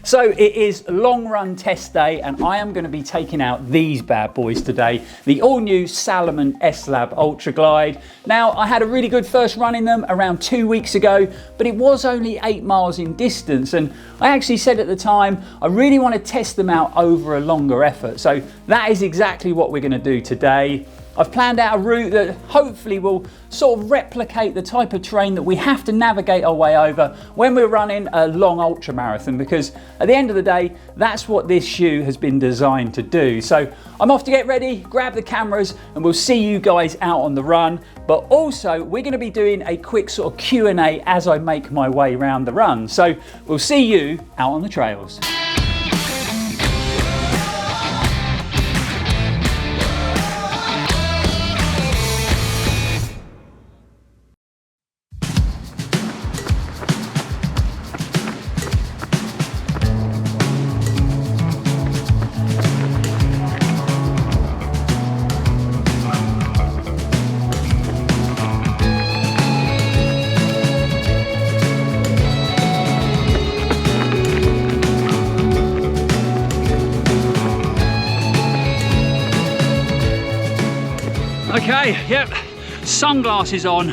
So it is long run test day and I am going to be taking out these bad boys today, the all new Salomon S Slab Ultra Glide. Now I had a really good first run in them around 2 weeks ago, but it was only 8 miles in distance, and I actually said at the time I really want to test them out over a longer effort. So that is exactly what we're going to do today. I've planned out a route that hopefully will sort of replicate the type of terrain that we have to navigate our way over when we're running a long ultra marathon, because at the end of the day, that's what this shoe has been designed to do. So I'm off to get ready, grab the cameras, and we'll see you guys out on the run. But also we're going to be doing a quick sort of Q&A as I make my way around the run. So we'll see you out on the trails. Okay, yep, sunglasses on,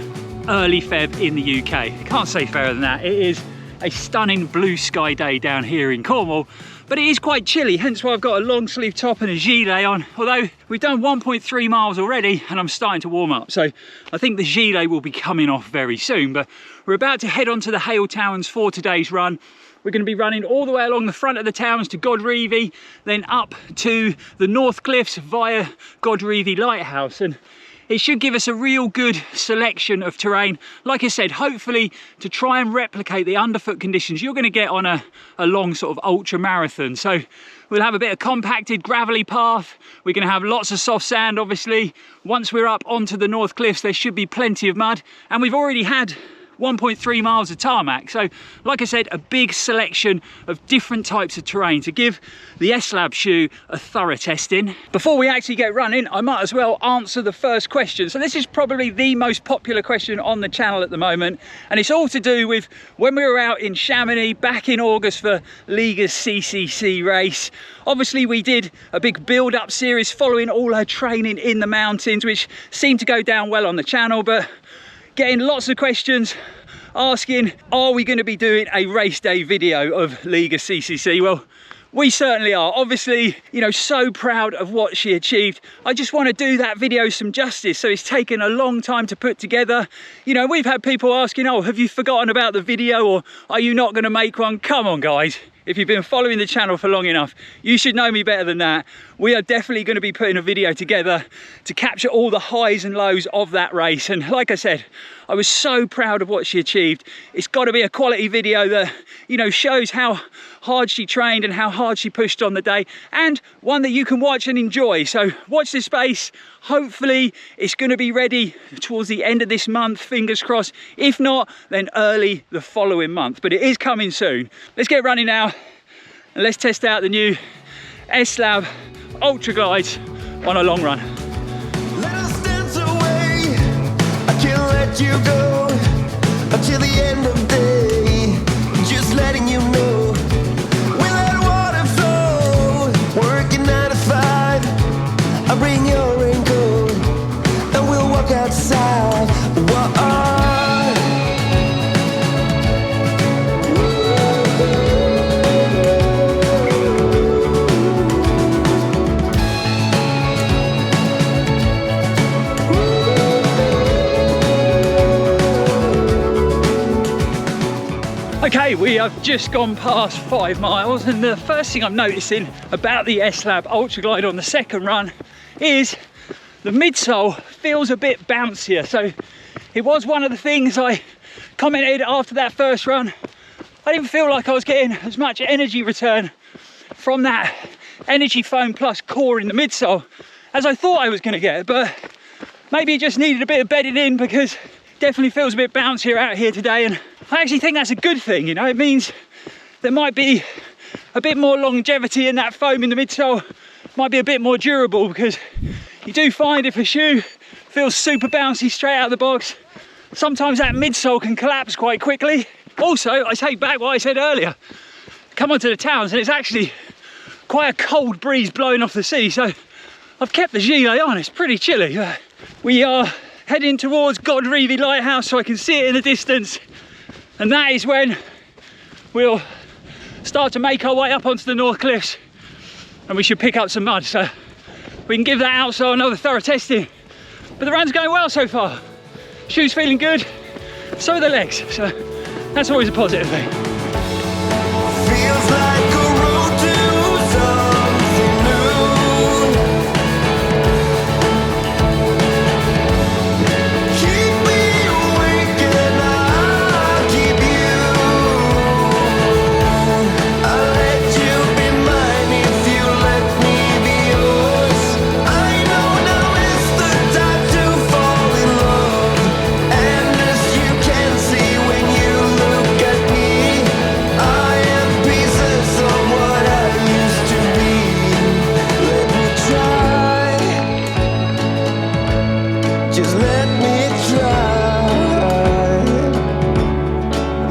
early Feb in the UK. Can't say fairer than that. It is a stunning blue sky day down here in Cornwall, but it is quite chilly, hence why I've got a long sleeve top and a gilet on, although we've done 1.3 miles already and I'm starting to warm up. So I think the gilet will be coming off very soon, but we're about to head on to the Hale Towns for today's run. We're going to be running all the way along the front of the towns to Godrevy, then up to the North Cliffs via Godrevy Lighthouse, and it should give us a real good selection of terrain. Like I said, hopefully to try and replicate the underfoot conditions you're going to get on a long sort of ultra marathon. So we'll have a bit of compacted gravelly path. We're going to have lots of soft sand, obviously. Once we're up onto the North Cliffs, there should be plenty of mud, and we've already had 1.3 miles of tarmac. So like I said, a big selection of different types of terrain to give the S Slab shoe a thorough testing. Before we actually get running, I might as well answer the first question. So this is probably the most popular question on the channel at the moment, and it's all to do with when we were out in Chamonix back in August for Ligas CCC race. Obviously we did a big build-up series following all her training in the mountains, which seemed to go down well on the channel, but getting lots of questions asking, are we going to be doing a race day video of Ligas CCC? Well, we certainly are. Obviously, you know, so proud of what she achieved. I just want to do that video some justice. So it's taken a long time to put together. You know, we've had people asking, oh, have you forgotten about the video, or are you not going to make one? Come on, guys. If you've been following the channel for long enough, you should know me better than that. We are definitely going to be putting a video together to capture all the highs and lows of that race. And like I said, I was so proud of what she achieved. It's got to be a quality video that, you know, shows how hard she trained and how hard she pushed on the day, and one that you can watch and enjoy. So watch this space. Hopefully it's going to be ready towards the end of this month, fingers crossed. If not, then early the following month, but it is coming soon. Let's get running now and let's test out the new S Slab Ultra Glides on a long run. Let us dance away. I can't let you go until the end of day. Just letting you know. I'll bring your raincoat and we'll walk outside. Okay, we have just gone past 5 miles, and the first thing I'm noticing about the S Slab Ultra Glide on the second run is the midsole feels a bit bouncier. So it was one of the things I commented after that first run. I didn't feel like I was getting as much energy return from that Energy Foam Plus core in the midsole as I thought I was going to get, but maybe it just needed a bit of bedding in, because it definitely feels a bit bouncier out here today, and I actually think that's a good thing. You know, it means there might be a bit more longevity in that foam in the midsole, might be a bit more durable, because you do find if a shoe feels super bouncy straight out of the box, sometimes that midsole can collapse quite quickly. Also, I take back what I said earlier, come onto the towns and it's actually quite a cold breeze blowing off the sea, so I've kept the gilet on. It's pretty chilly. We are heading towards Godrevy Lighthouse so I can see it in the distance, and that is when we'll start to make our way up onto the North Cliffs, and we should pick up some mud, so we can give that outsole another thorough testing. But the run's going well so far. Shoes feeling good, so are the legs, so that's always a positive thing. Feels like a road to something new. Keep me awake and I'll keep you. I'll let you be mine if you let me be yours. I know now is the time to fall in love, and as you can see when you look at me, I am pieces of what I used to be. Let me try, just let me try,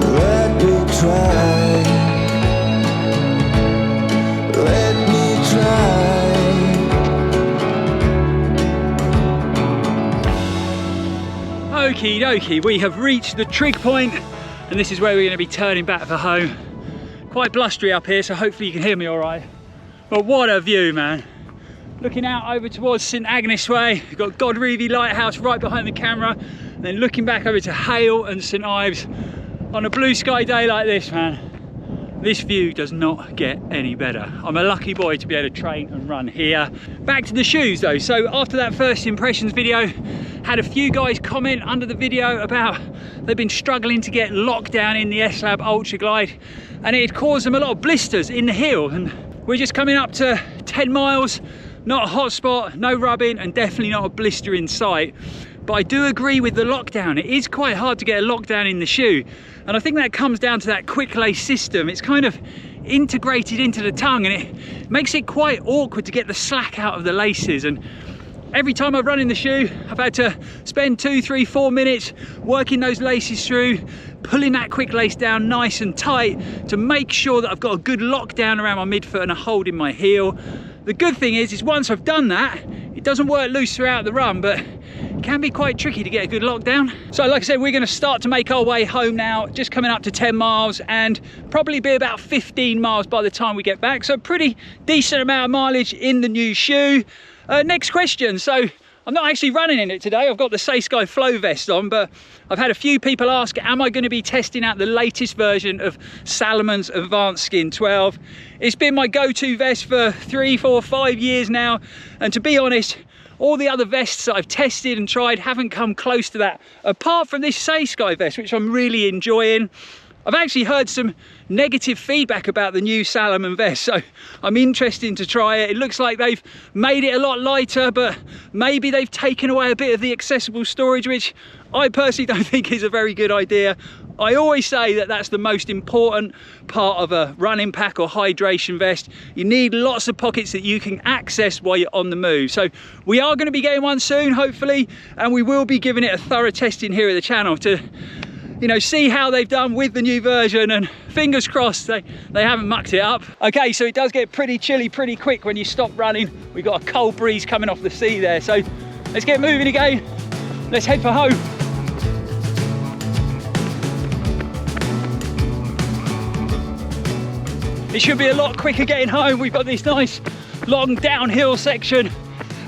let me try, let me try. Okie dokie, we have reached the trig point, and this is where we're going to be turning back for home. Quite blustery up here, so hopefully you can hear me all right. But what a view, man. Looking out over towards St Agnes Way, we've got Godrevy Lighthouse right behind the camera, and then looking back over to Hale and St Ives on a blue sky day like this, man. This view does not get any better. I'm a lucky boy to be able to train and run here. Back to the shoes though. So after that first impressions video, had a few guys comment under the video about they've been struggling to get lockdown in the Slab Ultra Glide, and it had caused them a lot of blisters in the heel. And we're just coming up to 10 miles, not a hot spot, no rubbing, and definitely not a blister in sight. But I do agree with the lockdown. It is quite hard to get a lockdown in the shoe. And I think that comes down to that quick lace system. It's kind of integrated into the tongue, and it makes it quite awkward to get the slack out of the laces. And every time I've run in the shoe, I've had to spend 2, 3, 4 minutes working those laces through, pulling that quick lace down nice and tight to make sure that I've got a good lockdown around my midfoot and a hold in my heel. The good thing is once I've done that, it doesn't work loose throughout the run, but it can be quite tricky to get a good lockdown. So like I said, we're going to start to make our way home now, just coming up to 10 miles and probably be about 15 miles by the time we get back. So pretty decent amount of mileage in the new shoe. Next question. So I'm not actually running in it today. I've got the Say Sky Flow vest on, but I've had a few people ask, am I going to be testing out the latest version of Salomon's Adv Skin 12? It's been my go-to vest for 3, 4, 5 years now. And to be honest, all the other vests that I've tested and tried haven't come close to that, apart from this Say Sky vest, which I'm really enjoying. I've actually heard some negative feedback about the new Salomon vest, so I'm interested to try it. It looks like they've made it a lot lighter, but maybe they've taken away a bit of the accessible storage, which I personally don't think is a very good idea. I always say that that's the most important part of a running pack or hydration vest. You need lots of pockets that you can access while you're on the move. So we are going to be getting one soon, hopefully, and we will be giving it a thorough testing here at the channel to, you know, see how they've done with the new version, and fingers crossed they haven't mucked it up. Okay, so it does get pretty chilly pretty quick when you stop running. We've got a cold breeze coming off the sea there, so let's get moving again. Let's head for home. It should be a lot quicker getting home. We've got this nice long downhill section,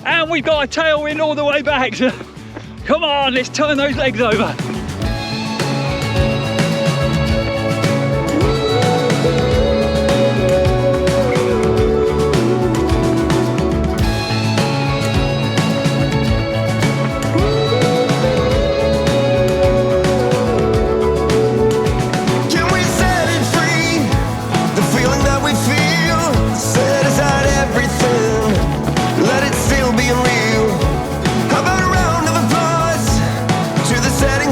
and we've got a tailwind all the way back. So come on, let's turn those legs over. Setting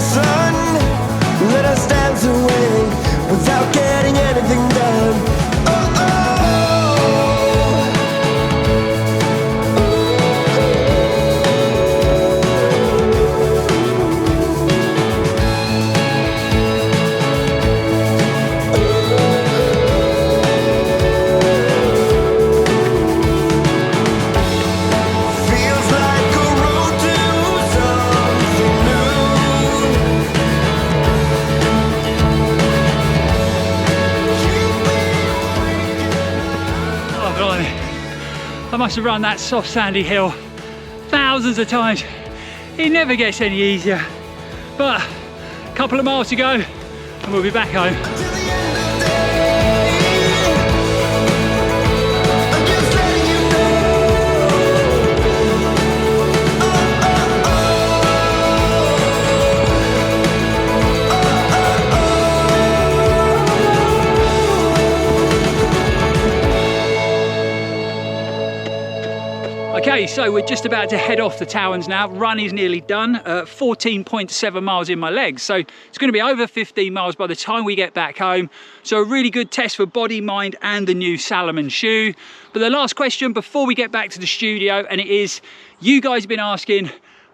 I must have run that soft sandy hill thousands of times. It never gets any easier. But a couple of miles to go and we'll be back home. Till the end of the day, I'm just letting you know. Okay, so we're just about to head off the Towers now. Run is nearly done, 14.7 miles in my legs. So it's going to be over 15 miles by the time we get back home. So a really good test for body, mind, and the new Salomon shoe. But the last question before we get back to the studio, and it is, you guys have been asking,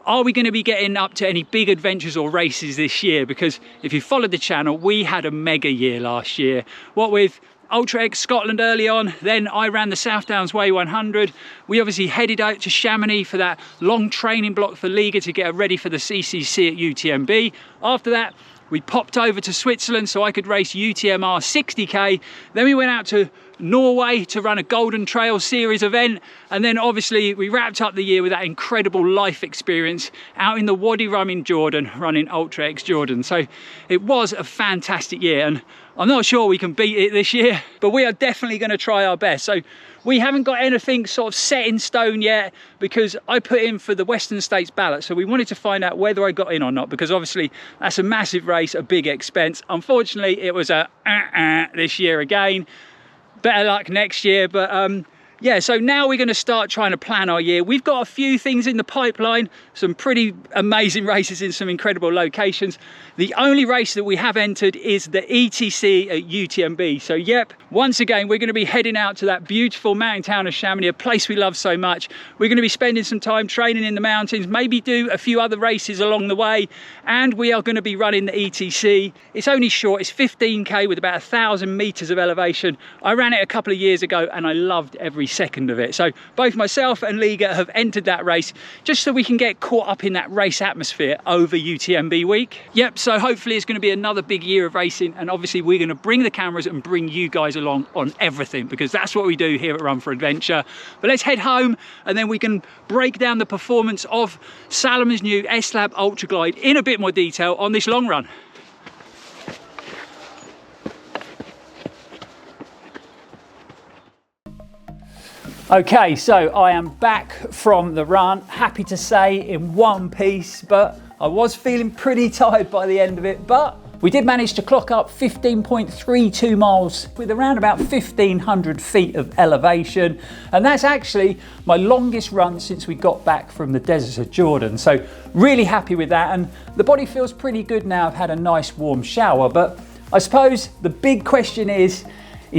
are we going to be getting up to any big adventures or races this year? Because if you followed the channel, we had a mega year last year. What with Ultra X Scotland early on, then I ran the South Downs Way 100. We obviously headed out to Chamonix for that long training block for Liga to get ready for the CCC at UTMB. After that, we popped over to Switzerland so I could race UTMR 60k. Then we went out to Norway to run a Golden Trail Series event, and then obviously we wrapped up the year with that incredible life experience out in the Wadi Rum in Jordan running Ultra X Jordan. So it was a fantastic year, and I'm not sure we can beat it this year, but we are definitely going to try our best. So we haven't got anything sort of set in stone yet, because I put in for the Western States ballot, so we wanted to find out whether I got in or not, because obviously that's a massive race, a big expense. Unfortunately it was a this year again. Better luck next year. But yeah, so now we're going to start trying to plan our year. We've got a few things in the pipeline, some pretty amazing races in some incredible locations. The only race that we have entered is the ETC at UTMB. So yep, once again, we're going to be heading out to that beautiful mountain town of Chamonix, a place we love so much. We're going to be spending some time training in the mountains, maybe do a few other races along the way, and we are going to be running the ETC. It's only short, it's 15k with about 1,000 meters of elevation. I ran it a couple of years ago and I loved every second of it. So both myself and Liga have entered that race just so we can get caught up in that race atmosphere over UTMB week. Yep, so hopefully it's going to be another big year of racing, and obviously we're going to bring the cameras and bring you guys along on everything, because that's what we do here at Run4Adventure. But let's head home and then we can break down the performance of Salomon's new S-Slab Ultra Glide in a bit more detail on this long run. Okay, so I am back from the run, happy to say in one piece, but I was feeling pretty tired by the end of it. But we did manage to clock up 15.32 miles with around about 1,500 feet of elevation. And that's actually my longest run since we got back from the deserts of Jordan. So really happy with that. And the body feels pretty good now. I've had a nice warm shower. But I suppose the big question is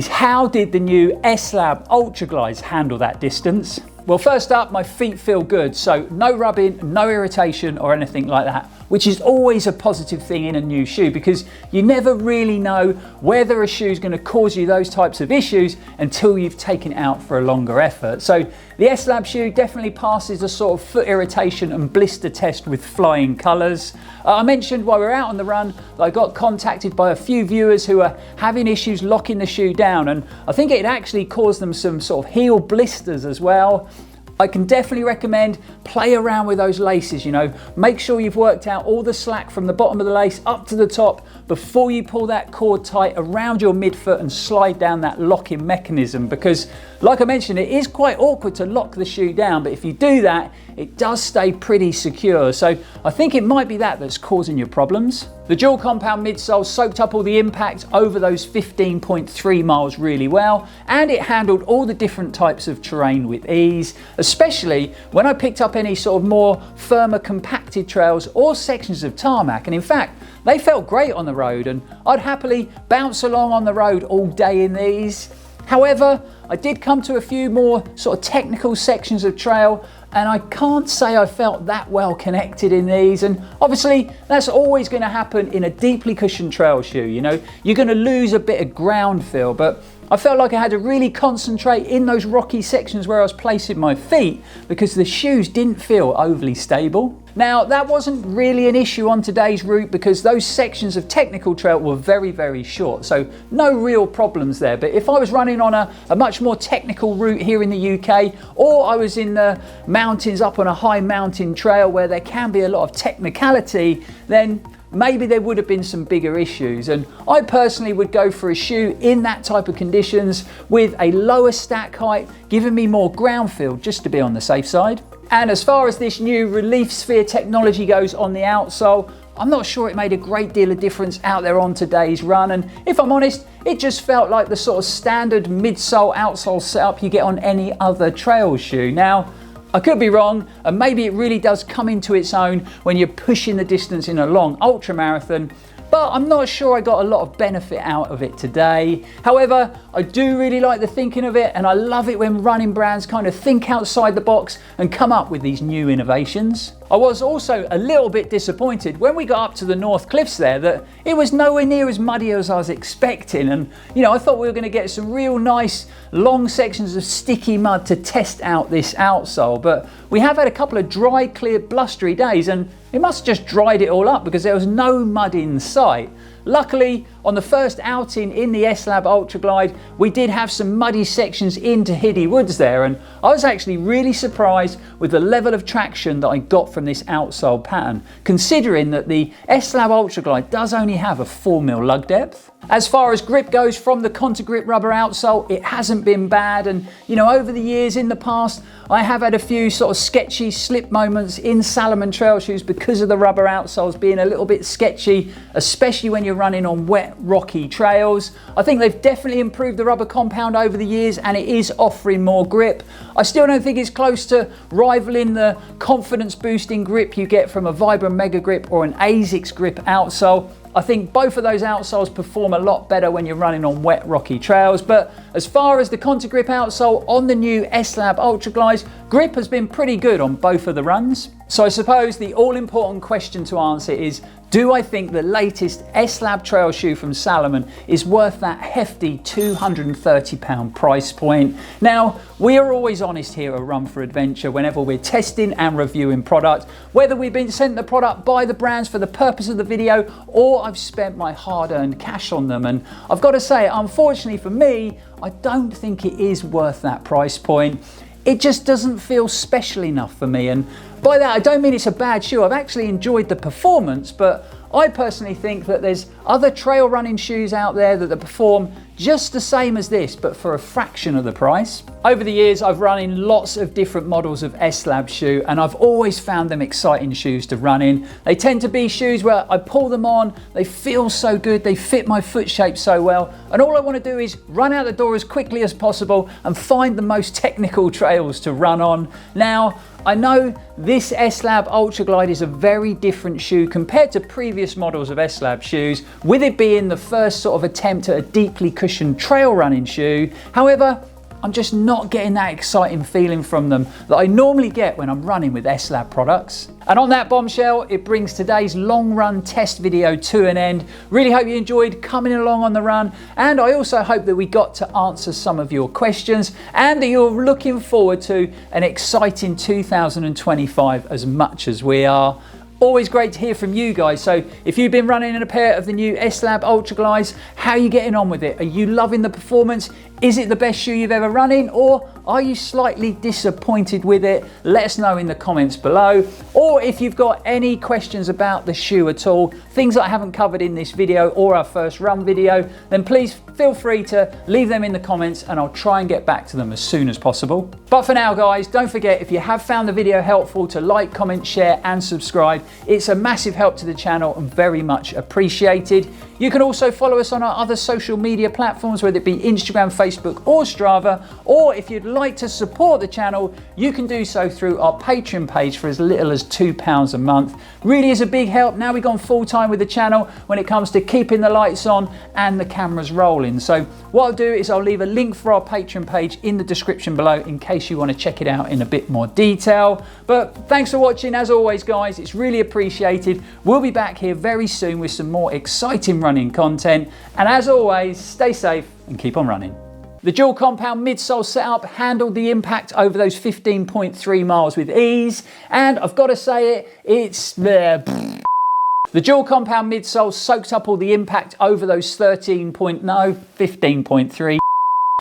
how did the new S-Slab Ultra Glides handle that distance? Well, first up, my feet feel good, so no rubbing, no irritation or anything like that, which is always a positive thing in a new shoe, because you never really know whether a shoe is going to cause you those types of issues until you've taken it out for a longer effort. So the S-Slab shoe definitely passes a sort of foot irritation and blister test with flying colours. I mentioned while we were out on the run that I got contacted by a few viewers who are having issues locking the shoe down, and I think it actually caused them some sort of heel blisters as well. I can definitely recommend play around with those laces, you know, make sure you've worked out all the slack from the bottom of the lace up to the top before you pull that cord tight around your midfoot and slide down that locking mechanism, because like I mentioned, it is quite awkward to lock the shoe down, but if you do that, it does stay pretty secure. So I think it might be that that's causing your problems. The dual compound midsole soaked up all the impact over those 15.3 miles really well, and it handled all the different types of terrain with ease, especially when I picked up any sort of more firmer compacted trails or sections of tarmac. And in fact, they felt great on the road, and I'd happily bounce along on the road all day in these. However, I did come to a few more sort of technical sections of trail, and I can't say I felt that well connected in these. And obviously that's always going to happen in a deeply cushioned trail shoe, you know, you're going to lose a bit of ground feel, but I felt like I had to really concentrate in those rocky sections where I was placing my feet because the shoes didn't feel overly stable. Now, that wasn't really an issue on today's route because those sections of technical trail were very, very short, so no real problems there. But if I was running on a much more technical route here in the UK, or I was in the mountains up on a high mountain trail where there can be a lot of technicality, then maybe there would have been some bigger issues. And I personally would go for a shoe in that type of conditions with a lower stack height, giving me more ground feel just to be on the safe side. And as far as this new relief sphere technology goes on the outsole, I'm not sure it made a great deal of difference out there on today's run. And if I'm honest, it just felt like the sort of standard midsole outsole setup you get on any other trail shoe. Now, I could be wrong, and maybe it really does come into its own when you're pushing the distance in a long ultra marathon, but I'm not sure I got a lot of benefit out of it today. However, I do really like the thinking of it, and I love it when running brands kind of think outside the box and come up with these new innovations. I was also a little bit disappointed when we got up to the North Cliffs there that it was nowhere near as muddy as I was expecting. And I thought we were going to get some real nice long sections of sticky mud to test out this outsole. But we have had a couple of dry, clear, blustery days, and it must have just dried it all up because there was no mud in sight. Luckily, on the first outing in the S-Lab Ultra Glide, we did have some muddy sections in Tehidy Woods there, and I was actually really surprised with the level of traction that I got from this outsole pattern, considering that the S-Lab Ultra Glide does only have a 4mm lug depth. As far as grip goes from the Contogrip rubber outsole, it hasn't been bad, and over the years in the past, I have had a few sort of sketchy slip moments in Salomon trail shoes because of the rubber outsoles being a little bit sketchy, especially when you're running on wet, rocky trails. I think they've definitely improved the rubber compound over the years, and it is offering more grip. I still don't think it's close to rivaling the confidence boosting grip you get from a Vibram Mega Grip or an ASICS grip outsole. I think both of those outsoles perform a lot better when you're running on wet, rocky trails. But as far as the Contogrip outsole on the new S-Lab Ultra Glides, grip has been pretty good on both of the runs. So I suppose the all-important question to answer is, do I think the latest S-Lab trail shoe from Salomon is worth that hefty £230 price point? Now, we are always honest here at Run4Adventure whenever we're testing and reviewing product, whether we've been sent the product by the brands for the purpose of the video or I've spent my hard-earned cash on them. And I've got to say, unfortunately for me, I don't think it is worth that price point. It just doesn't feel special enough for me. And by that, I don't mean it's a bad shoe. I've actually enjoyed the performance, but I personally think that there's other trail running shoes out there that perform just the same as this, but for a fraction of the price. Over the years, I've run in lots of different models of S-Lab shoe, and I've always found them exciting shoes to run in. They tend to be shoes where I pull them on, they feel so good, they fit my foot shape so well, and all I want to do is run out the door as quickly as possible and find the most technical trails to run on. Now, I know this S-Lab Ultra Glide is a very different shoe compared to previous models of S-Lab shoes, with it being the first sort of attempt at a deeply cushioned trail running shoe. However, I'm just not getting that exciting feeling from them that I normally get when I'm running with S-Lab products. And on that bombshell, it brings today's long run test video to an end. Really hope you enjoyed coming along on the run, and I also hope that we got to answer some of your questions and that you're looking forward to an exciting 2025 as much as we are. Always great to hear from you guys. So if you've been running in a pair of the new S-Lab Ultra Glides, how are you getting on with it? Are you loving the performance? Is it the best shoe you've ever run in, or are you slightly disappointed with it? Let us know in the comments below. Or if you've got any questions about the shoe at all, things that I haven't covered in this video or our first run video, then please feel free to leave them in the comments and I'll try and get back to them as soon as possible. But for now guys, don't forget, if you have found the video helpful, to like, comment, share and subscribe. It's a massive help to the channel and very much appreciated. You can also follow us on our other social media platforms, whether it be Instagram, Facebook or Strava, or if you'd like to support the channel, you can do so through our Patreon page for as little as £2 a month. Really is a big help. Now we've gone full time with the channel when it comes to keeping the lights on and the cameras rolling. So what I'll do is I'll leave a link for our Patreon page in the description below in case you want to check it out in a bit more detail. But thanks for watching as always guys, it's really appreciated. We'll be back here very soon with some more exciting running content, and as always, stay safe and keep on running. The dual compound midsole setup handled the impact over those 15.3 miles with ease, and I've got to say it's there. The dual compound midsole soaked up all the impact over those 15.3.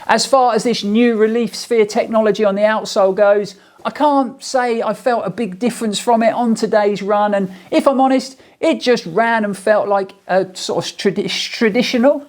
As far as this new relief sphere technology on the outsole goes, I can't say I felt a big difference from it on today's run, and if I'm honest, it just ran and felt like a sort of traditional.